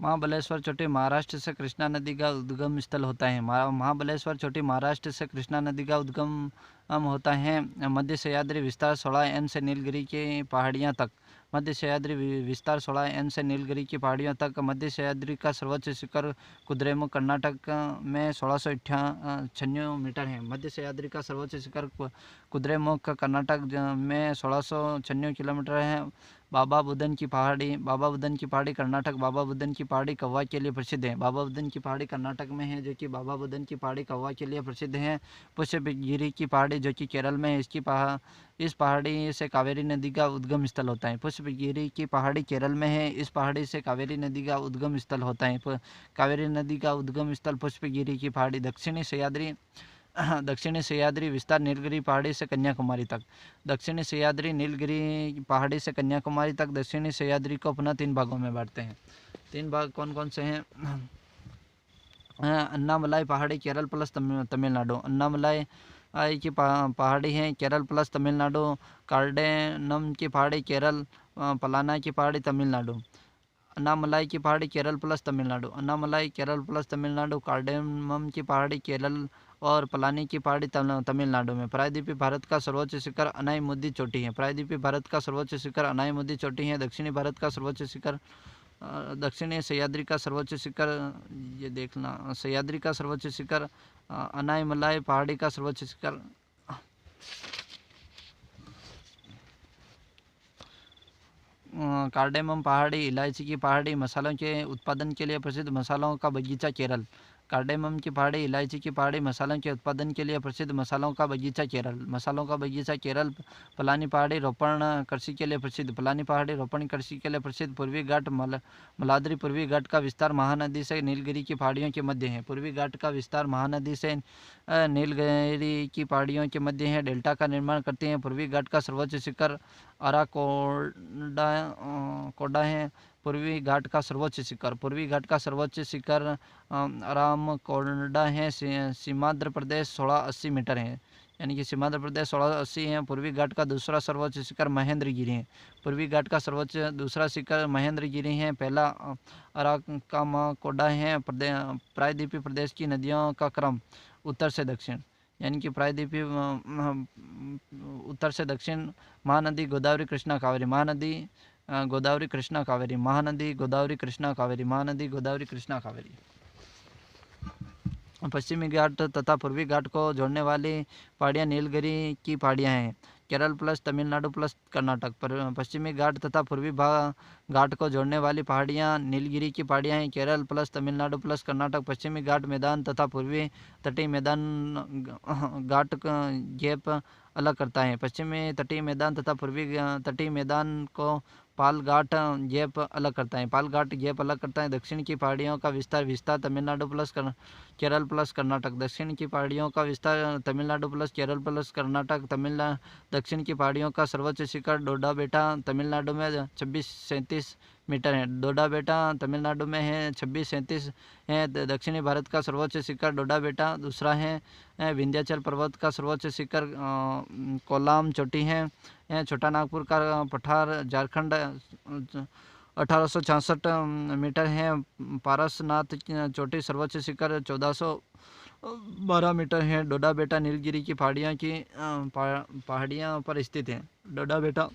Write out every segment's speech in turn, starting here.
महाबलेश्वर चोटी महाराष्ट्र से कृष्णा नदी का उद्गम स्थल होता है। महाबलेश्वर चोटी महाराष्ट्र से कृष्णा नदी का उद्गम होता है। मध्य सह्याद्री विस्तार 16 एन से नीलगिरी की पहाड़ियाँ तक। मध्य सह्याद्री विस्तार 16 एन से नीलगिरी की पहाड़ियों तक। मध्य सह्याद्री का सर्वोच्च शिखर कुद्रेमुख कर्नाटक में 1696 मीटर है। मध्य सह्याद्री का सर्वोच्च शिखर कुद्रेमुख कर्नाटक में 1696 किलोमीटर है। बाबा बुदन की पहाड़ी कर्नाटक बाबा बुदन की पहाड़ी कौवा के लिए प्रसिद्ध है। बाबा बुदन की पहाड़ी कर्नाटक में है, जो कि बाबा बुदन की पहाड़ी कौवा के लिए प्रसिद्ध है। पुष्पगिरी की पहाड़ी जो कि केरल में है, इस पहाड़ी से कावेरी नदी का उद्गम स्थल होता है। पुष्पगिरी की पहाड़ी केरल में है, इस पहाड़ी से कावेरी नदी का उद्गम स्थल होता है। कावेरी नदी का उद्गम स्थल पुष्पगिरी की पहाड़ी। दक्षिणी सह्याद्री विस्तार नीलगिरी पहाड़ी से कन्याकुमारी तक। दक्षिणी सह्याद्री नीलगिरी पहाड़ी से कन्याकुमारी तक। दक्षिणी सह्याद्री को पुनः 3 भागों में बांटते हैं। 3 भाग कौन कौन से हैं? अन्नामलाई पहाड़ी केरल प्लस तमिलनाडु। अन्नामलाई की पहाड़ी है केरल प्लस तमिलनाडु। कार्डेनम की पहाड़ी केरल, पलाना की पहाड़ी तमिलनाडु। अन्नामलाई की पहाड़ी केरल प्लस तमिलनाडु। अन्नामलाई केरल प्लस तमिलनाडु। कार्डेनम की पहाड़ी केरल और पलानी की पहाड़ी तमिलनाडु में। प्रायद्वीपीय भारत का सर्वोच्च शिखर अनाईमुदी चोटी है। प्रायद्वीपीय भारत का सर्वोच्च शिखर अनाईमुदी चोटी है। दक्षिणी भारत का सर्वोच्च शिखर दक्षिणी सह्याद्री का सर्वोच्च शिखर, ये देखना, सह्याद्री का सर्वोच्च शिखर अनाईमलाई पहाड़ी का सर्वोच्च शिखर कार्डेमम पहाड़ी, इलायची की पहाड़ी, मसालों के उत्पादन के लिए प्रसिद्ध, मसालों का बगीचा केरल। कार्डेमम की पहाड़ी, इलायची की पहाड़ी, मसालों के उत्पादन के लिए प्रसिद्ध, मसालों का बगीचा केरल। मसालों का बगीचा केरल। पलानी पहाड़ी रोपण कृषि के लिए प्रसिद्ध। पलानी पहाड़ी रोपण कृषि के लिए प्रसिद्ध। पूर्वी घाट मलाद्री। पूर्वी घाट का विस्तार महानदी से नीलगिरी की पहाड़ियों के मध्य है। पूर्वी घाट का विस्तार महानदी से नीलगिरी की पहाड़ियों के मध्य है। डेल्टा का निर्माण करते हैं। पूर्वी घाट का सर्वोच्च शिखर कोडा है। पूर्वी घाट का सर्वोच्च शिखर अरामकोंडा है। सीमांध्र प्रदेश 1680 मीटर है, यानी कि सीमांध्र प्रदेश 1680 है। पूर्वी घाट का दूसरा सर्वोच्च शिखर महेंद्रगिरी है। पूर्वी घाट का सर्वोच्च दूसरा शिखर महेंद्रगिरी है। पहला अराकामाकोडा है। प्रायद्वीपीय प्रदेश की नदियों का क्रम उत्तर से दक्षिण, यानी कि प्रायद्वीपीय उत्तर से दक्षिण। महानदी गोदावरी कृष्णा कावेरी। महानदी गोदावरी कृष्णा कावेरी। महानदी गोदावरी कृष्णा कावेरी। महानदी गोदावरी कृष्णा कावेरी। पश्चिमी घाट तथा पूर्वी घाट को जोड़ने वाली पहाड़ियाँ नीलगिरी की पहाड़ियाँ हैं। Kerala plus Tamil Nadu plus Karnataka. पश्चिमी घाट तथा पूर्वी घाट को जोड़ने वाली पहाड़ियाँ नीलगिरी की पहाड़ियाँ हैं। Kerala plus Tamil Nadu plus Karnataka. पश्चिमी घाट मैदान तथा पूर्वी तटीय मैदान घाट गैप अलग करता है। पश्चिमी तटीय मैदान तथा पूर्वी तटीय मैदान को पाल घाट गैप अलग करता है। पाल घाट गैप अलग करता है। दक्षिण की पहाड़ियों का विस्तार तमिलनाडु प्लस केरल प्लस कर्नाटक। दक्षिण की पहाड़ियों का विस्तार तमिलनाडु प्लस केरल प्लस कर्नाटक। दक्षिण की पहाड़ियों का सर्वोच्च शिखर डोडा बेटा तमिलनाडु में 2637 मीटर है। डोडा बेटा तमिलनाडु में है, 2637 है। दक्षिणी भारत का सर्वोच्च शिखर डोडा बेटा। दूसरा है विंध्याचल पर्वत का सर्वोच्च शिखर कोलाम चोटी है। छोटा नागपुर का पठार झारखंड 1866 मीटर है। पारसनाथ चोटी सर्वोच्च शिखर 1412 मीटर है। डोडा बेटा नीलगिरी की पहाड़ियाँ पर स्थित है। डोडा बेटा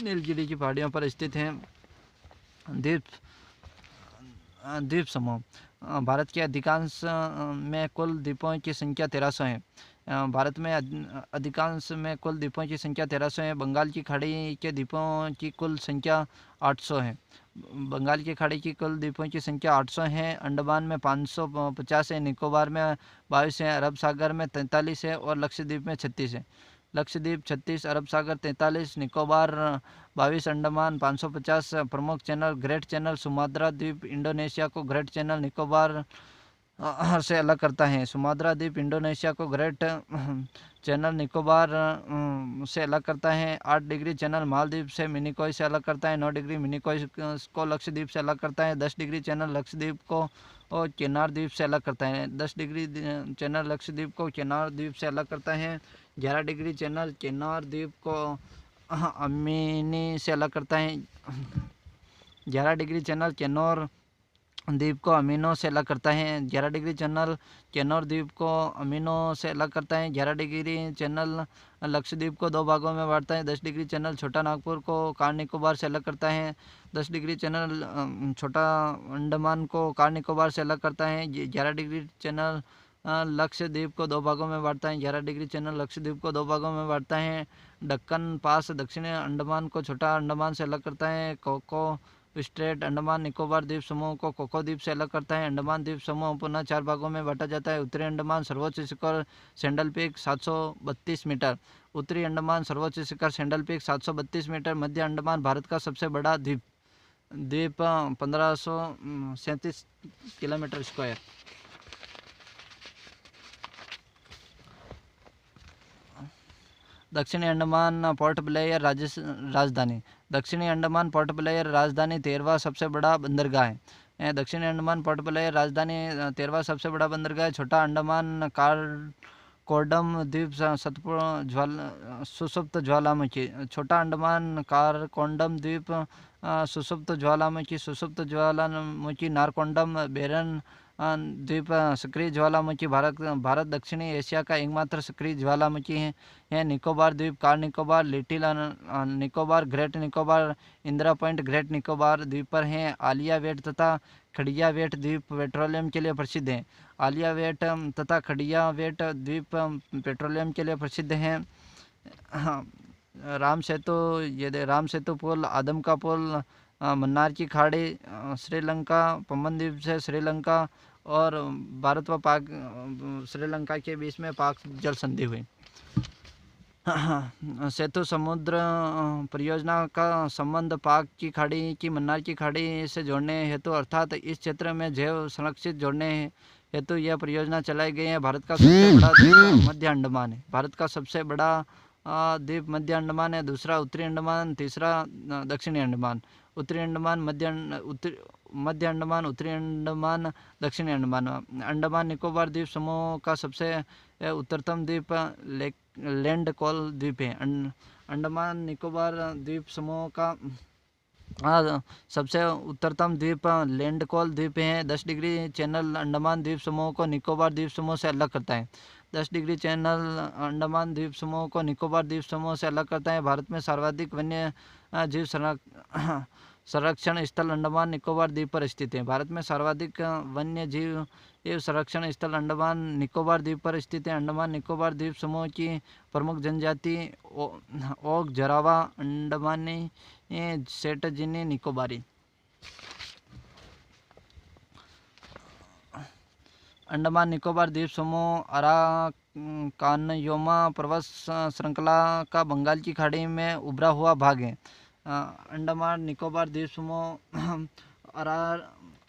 नीलगिरी की पहाड़ियों पर स्थित है। द्वीप समूह। भारत के अधिकांश में कुल द्वीपों की संख्या 1300 है। भारत में अधिकांश में कुल द्वीपों की संख्या 1300 है। बंगाल की खाड़ी के द्वीपों की कुल संख्या 800 है। बंगाल की खाड़ी की कुल द्वीपों की संख्या 800 है। अंडमान में 550 है। निकोबार में 22 है। अरब सागर में 43 है और लक्षद्वीप में 36 है। लक्षद्वीप 36, अरब सागर 43, निकोबार 22, अंडमान 550। प्रमुख चैनल ग्रेट चैनल सुमात्रा द्वीप इंडोनेशिया को ग्रेट चैनल निकोबार से अलग करता है। सुमात्रा द्वीप इंडोनेशिया को ग्रेट चैनल निकोबार से अलग करता है। 8 डिग्री चैनल मालदीव से मिनिकॉय से अलग करता है। 9 डिग्री मिनिकॉय को लक्षद्वीप से अलग करता है। 10 डिग्री चैनल लक्षद्वीप को और केनार द्वीप से अलग करता है। 10 डिग्री चैनल लक्षद्वीप को केनार द्वीप से अलग करता है। 11 डिग्री चैनल केनार द्वीप को अमीनी से अलग करता है। 11 डिग्री चैनल केनौर द्वीप को अमीनो से अलग करता है। 11 डिग्री चैनल कैनोर द्वीप को अमीनो से अलग करता है। 11 डिग्री चैनल लक्षद्वीप को दो भागों में बांटता है। 10 डिग्री चैनल छोटा नागपुर को कार निकोबार से अलग करता है। 10 डिग्री चैनल छोटा अंडमान को कार निकोबार से अलग करता है। 11 डिग्री चैनल लक्षद्वीप को दो भागों में बांटता है। 11 डिग्री चैनल लक्षद्वीप को दो भागों में बांटता है। दक्कन पास दक्षिणी अंडमान को छोटा अंडमान से अलग करता है। कोको स्ट्रेट अंडमान निकोबार द्वीप समूह को कोको द्वीप से अलग करता है। अंडमान द्वीप समूह पुनः 4 भागों में बांटा जाता है। उत्तरी अंडमान सर्वोच्च शिखर सैंडल पीक 732 मीटर। उत्तरी अंडमान सर्वोच्च शिखर सैंडल पीक 732 मीटर। मध्य अंडमान भारत का सबसे बड़ा द्वीप 1537 किलोमीटर स्क्वायर। दक्षिणी अंडमान पोर्ट ब्लेयर राजधानी। दक्षिणी अंडमान पोर्ट ब्लेयर राजधानी 13वां सबसे बड़ा बंदरगाह है। दक्षिणी अंडमान पोर्ट ब्लेयर राजधानी 13वां सबसे बड़ा बंदरगाह है। छोटा अंडमान कोडम द्वीप सुसुप्त ज्वालामुखी। छोटा अंडमान कारकोंडम द्वीप सुसुप्त ज्वालामुखी नारकोंडम बेरन द्वीप सक्रिय ज्वालामुखी। भारत दक्षिणी एशिया का एकमात्र सक्रिय ज्वालामुखी है। निकोबार द्वीप car Nicobar little Nicobar great Nicobar Indira point great Nicobar द्वीप पर हैं। आलिया वेट तथा खड़िया वेट द्वीप पेट्रोलियम के लिए प्रसिद्ध हैं। आलिया वेट तथा खड़िया वेट द्वीप पेट्रोलियम के लिए प्रसिद्ध हैं। राम सेतु पुल आदम का पुल मन्नार की खाड़ी श्रीलंका पम्बन द्वीप से श्रीलंका और भारत व पाक श्रीलंका के बीच में पाक जल संधि हुई। सेतु समुद्र परियोजना का संबंध पाक की खाड़ी की मन्नार की खाड़ी से जोड़ने हेतु अर्थात इस क्षेत्र में जैव संरक्षित जोड़ने हेतु यह परियोजना चलाई गई है। भारत का सबसे बड़ा द्वीप मध्य अंडमान है। भारत का सबसे बड़ा द्वीप मध्य अंडमान है। दूसरा उत्तरी अंडमान, तीसरा दक्षिणी अंडमान। उत्तरी अंडमान मध्य अंडमान उत्तरी अंडमान दक्षिणी अंडमान। अंडमान निकोबार द्वीप समूह का सबसे उत्तरतम द्वीप लैंडकोल द्वीप है। अंडमान निकोबार द्वीप समूह का सबसे उत्तरतम द्वीप लैंडकोल द्वीप है। 10 डिग्री चैनल अंडमान द्वीप समूह को निकोबार द्वीप समूह से अलग करता है। 10 डिग्री चैनल अंडमान द्वीप समूह को निकोबार द्वीप समूह से अलग करता है। भारत में सर्वाधिक वन्य जीव संरक्षण स्थल अंडमान निकोबार द्वीप पर स्थित है। भारत में सर्वाधिक वन्य जीव संरक्षण स्थल अंडमान निकोबार द्वीप पर स्थित है। अंडमान निकोबार द्वीप समूह की प्रमुख जनजाति ओक जरावा अंडमानी सेटजिनी निकोबारी। अंडमान निकोबार द्वीप समूह अराकानयोमा पर्वत श्रृंखला का बंगाल की खाड़ी में उभरा हुआ भाग है। अंडमान निकोबार द्वीप समूह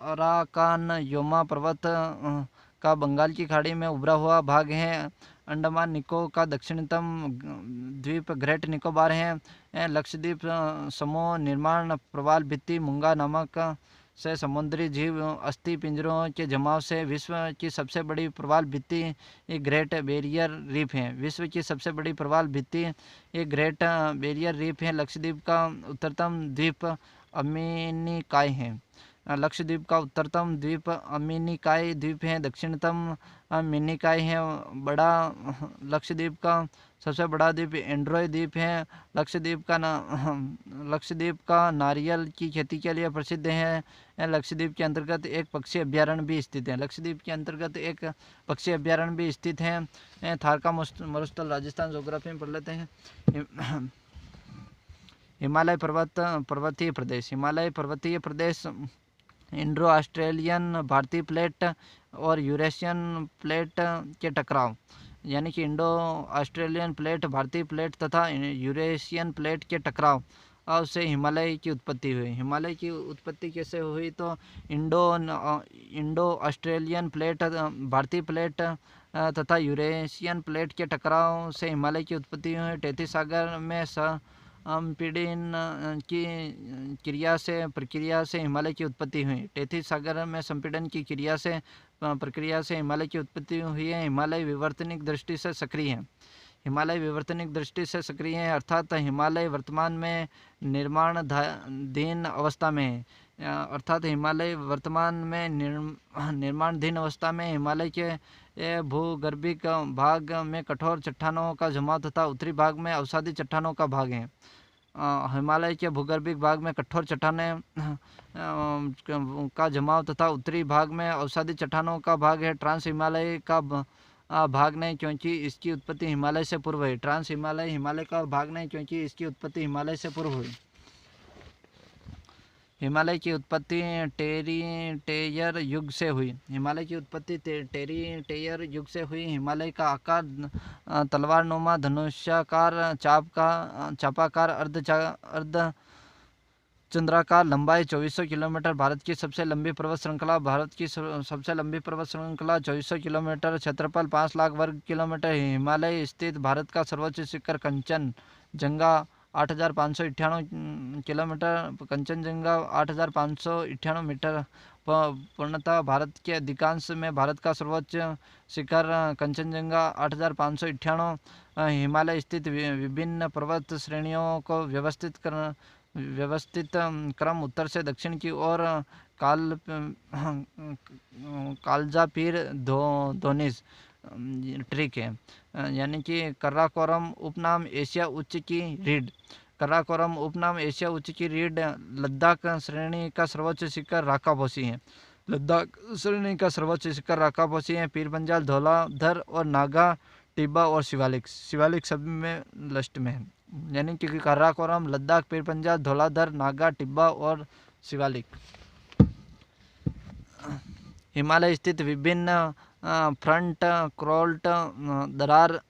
अराकानयोमा पर्वत का बंगाल की खाड़ी में उभरा हुआ भाग है। अंडमान निको का दक्षिणतम द्वीप ग्रेट निकोबार है। लक्षद्वीप समूह निर्माण प्रवाल भित्ति मूंगा नमक से समुद्री जीव अस्थि पिंजरों के जमाव से विश्व की सबसे बड़ी प्रवाल भित्ति ग्रेट बैरियर रीफ है। विश्व की सबसे बड़ी प्रवाल भित्ति ग्रेट बैरियर रीफ है। लक्षद्वीप का उत्तरतम द्वीप अमीनिकाय है। लक्षद्वीप का उत्तरतम द्वीप अमीनिकाय द्वीप है। दक्षिणतम मिनिकाय है। बड़ा लक्षद्वीप का सबसे बड़ा द्वीप एंड्रोय द्वीप है। लक्षद्वीप का नारियल की खेती के लिए प्रसिद्ध है। लक्षद्वीप के अंतर्गत एक पक्षी अभ्यारण्य भी स्थित है। लक्षद्वीप के अंतर्गत एक पक्षी अभ्यारण्य भी स्थित है। थारका मरुस्थल राजस्थान ज्योग्राफी में पढ़ लेते हैं। हिमालय पर्वतीय प्रदेश। हिमालय पर्वतीय प्रदेश इंडो ऑस्ट्रेलियन भारतीय प्लेट और यूरेशियन प्लेट के टकराव यानी कि इंडो ऑस्ट्रेलियन प्लेट भारतीय प्लेट तथा यूरेशियन प्लेट के टकराव से हिमालय की उत्पत्ति हुई। हिमालय की उत्पत्ति कैसे हुई तो इंडो ऑस्ट्रेलियन प्लेट भारतीय प्लेट तथा यूरेशियन प्लेट के टकराव से हिमालय की उत्पत्ति हुई। टेथी सागर में संपीड़न की प्रक्रिया से हिमालय की उत्पत्ति हुई। टेथी सागर में संपीड़न की प्रक्रिया से हिमालय की उत्पत्ति हुई है। हिमालय विवर्तनिक दृष्टि से सक्रिय है। हिमालय विवर्तनिक दृष्टि से सक्रिय है अर्थात हिमालय वर्तमान में निर्माणाधीन अवस्था में है। अर्थात हिमालय वर्तमान में निर्माणाधीन अवस्था में हिमालय के भूगर्भिक भाग में कठोर चट्टानों का जमाव तथा उत्तरी भाग में अवसादी चट्टानों का भाग है। हिमालय के भूगर्भिक भाग में कठोर चट्टानें का जमाव तथा उत्तरी भाग में अवसादी चट्टानों का भाग है। ट्रांस हिमालय का भाग नहीं, क्योंकि इसकी उत्पत्ति हिमालय से पूर्व हुई। ट्रांस हिमालय हिमालय का भाग नहीं, क्योंकि इसकी उत्पत्ति हिमालय से पूर्व हुई। हिमालय की उत्पत्ति टेरिटेयर युग से हुई। हिमालय की उत्पत्ति टेरिटेयर युग से हुई। हिमालय का आकार तलवारनुमा, धनुष्याकार, चापाकार, अर्ध चंद्राकार, लंबाई 2400 किलोमीटर। भारत की सबसे लंबी पर्वत श्रृंखला 2400 किलोमीटर। क्षेत्रफल 5 लाख वर्ग किलोमीटर। हिमालय स्थित भारत का सर्वोच्च शिखर कंचनजंगा 8598 किलोमीटर। कंचनजंगा 8598 मीटर। पूर्णतः भारत के अधिकांश में भारत का सर्वोच्च शिखर कंचनजंगा 8598। हिमालय स्थित विभिन्न पर्वत श्रेणियों को व्यवस्थित क्रम उत्तर से दक्षिण की ओर कालजा पीर धोनिस ट्रिक है, यानी कि कराकोरम उपनाम एशिया उच्च की रीढ़। कराकोरम उपनाम एशिया उच्च की रीढ़ लद्दाख श्रेणी का सर्वोच्च शिखर राकापोसी है। लद्दाख श्रेणी का सर्वोच्च शिखर राकापोसी है। पीरपंजाल, धौलाधर और नागा, टिब्बा और शिवालिक सब में लिस्ट में है, यानी कि कराकोरम, लद्दाख, पीरपंजाल, धौलाधर, नागा, टिब्बा और शिवालिक। हिमालय स्थित विभिन्न फ्रंट क्रोल्ट दरार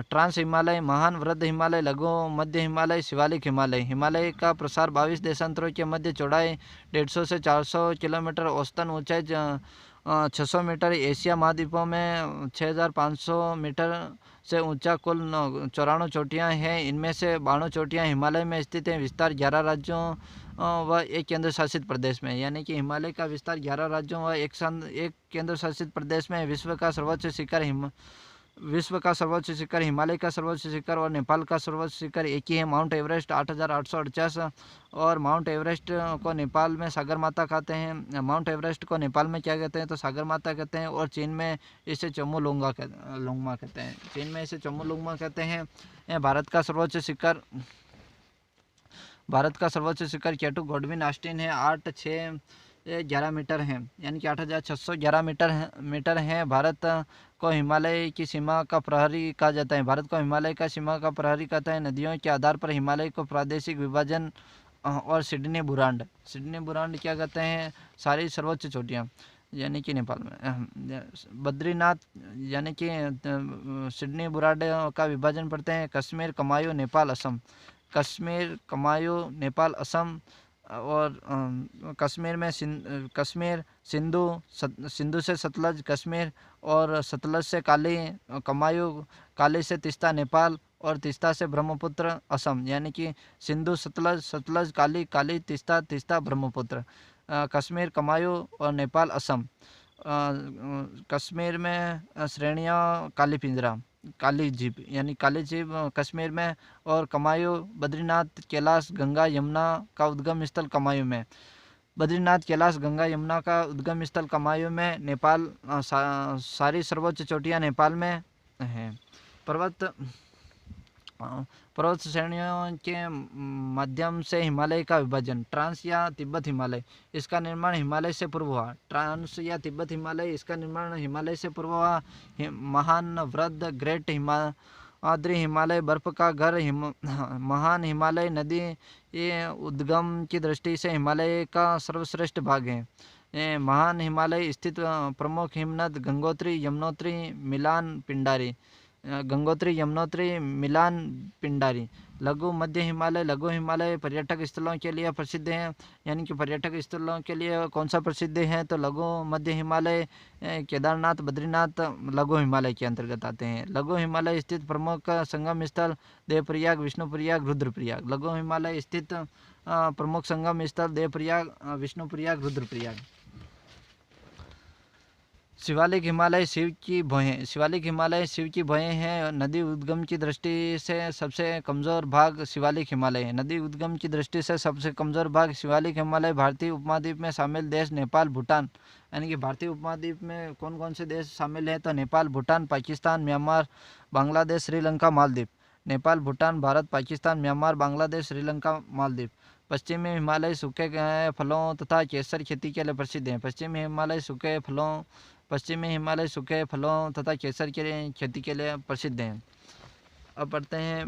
ट्रांस हिमालय, महान, वृद्ध हिमालय, लघु मध्य हिमालय, शिवालिक हिमालय। हिमालय का प्रसार 22 देशांतरों के मध्य चौड़ाई 150 से 400 किलोमीटर, औसतन ऊंचाई 600 मीटर। एशिया महाद्वीपों में 6500 मीटर से ऊंचा कुल 94 चोटियाँ हैं। इनमें से 92 चोटियाँ हिमालय में स्थित हैं। विस्तार 11 राज्यों व एक केंद्र शासित प्रदेश में, यानी कि हिमालय का विस्तार 11 राज्यों व एक केंद्र शासित प्रदेश में। विश्व का सर्वोच्च शिखर हिमालय का सर्वोच्च शिखर और नेपाल का सर्वोच्च शिखर एक ही है, माउंट एवरेस्ट 8848। और माउंट एवरेस्ट को नेपाल में सागर माता कहते हैं। माउंट एवरेस्ट को नेपाल में क्या कहते हैं तो सागर माता कहते हैं। और चीन में इसे चोमोलोंगमा कहते हैं। चीन में इसे चोमोलोंगमा कहते हैं। भारत का सर्वोच्च शिखर केटू गॉडविन ऑस्टिन है, 8,611 मीटर है, यानी कि 8611 मीटर है। भारत को हिमालय की सीमा का प्रहरी कहा जाता है। भारत को हिमालय का सीमा का प्रहरी कहता है। नदियों के आधार पर हिमालय को प्रादेशिक विभाजन और सिडनी बुरांड क्या कहते हैं, सारी सर्वोच्च चोटियाँ, यानी कि नेपाल में। बद्रीनाथ, यानी कि सिडनी बुरांड का विभाजन पड़ते हैं। कश्मीर, कमायूं, नेपाल, असम। कश्मीर, कमायूं, नेपाल, असम। और कश्मीर सिंधु से सतलज कश्मीर, और सतलज से काली कमायूं, काली से तीस्ता नेपाल, और तीस्ता से ब्रह्मपुत्र असम, यानी कि सिंधु, सतलज, काली, काली, तीस्ता ब्रह्मपुत्र। कश्मीर, कमायूं और नेपाल, असम। कश्मीर में श्रेणियाँ काली जीप, यानी काली जीप कश्मीर में। और कमायूं, बद्रीनाथ, कैलाश, गंगा, यमुना का उद्गम स्थल कमायूं में। बद्रीनाथ, कैलाश, गंगा, यमुना का उद्गम स्थल कमायूं में। नेपाल, सारी सर्वोच्च चोटियाँ नेपाल में हैं। पर्वत श्रेणियों के माध्यम से हिमालय का विभाजन। ट्रांस या तिब्बत हिमालय, इसका निर्माण हिमालय से पूर्व हुआ। ट्रांस या तिब्बत हिमालय, इसका निर्माण हिमालय से पूर्व हुआ। महान, वृद्ध, ग्रेट हिमाद्री हिमालय, बर्फ का घर, महान हिमालय नदी, ये उद्गम की दृष्टि से हिमालय का सर्वश्रेष्ठ भाग है। महान हिमालय स्थित प्रमुख हिमनद गंगोत्री, यमुनोत्री, मिलान, पिंडारी। लघु मध्य हिमालय पर्यटक स्थलों के लिए प्रसिद्ध है, यानी कि पर्यटक स्थलों के लिए कौन सा प्रसिद्ध है तो लघु मध्य हिमालय, केदारनाथ, बद्रीनाथ लघु हिमालय के अंतर्गत आते हैं। लघु हिमालय स्थित प्रमुख संगम स्थल देवप्रयाग, विष्णुप्रयाग, रुद्रप्रयाग। लघु हिमालय स्थित प्रमुख संगम स्थल देवप्रयाग, विष्णुप्रयाग, रुद्रप्रयाग। शिवालिक हिमालय शिव की भोएं। शिवालिक हिमालय शिव की भोएं हैं। नदी उद्गम की दृष्टि से सबसे कमज़ोर भाग शिवालिक हिमालय है। नदी उद्गम की दृष्टि से सबसे कमज़ोर भाग शिवालिक हिमालय भारतीय उपमहाद्वीप में शामिल देश नेपाल भूटान, यानी कि भारतीय उपमहाद्वीप में कौन कौन से देश शामिल हैं, तो नेपाल भूटान पाकिस्तान म्यांमार बांग्लादेश श्रीलंका मालदीव। नेपाल भूटान भारत पाकिस्तान म्यांमार बांग्लादेश श्रीलंका मालदीव। पश्चिमी हिमालय सूखे फलों तथा केसर खेती के लिए प्रसिद्ध हैं। पश्चिमी हिमालय सूखे फलों तथा केसर के लिए खेती के लिए प्रसिद्ध हैं। अब पढ़ते हैं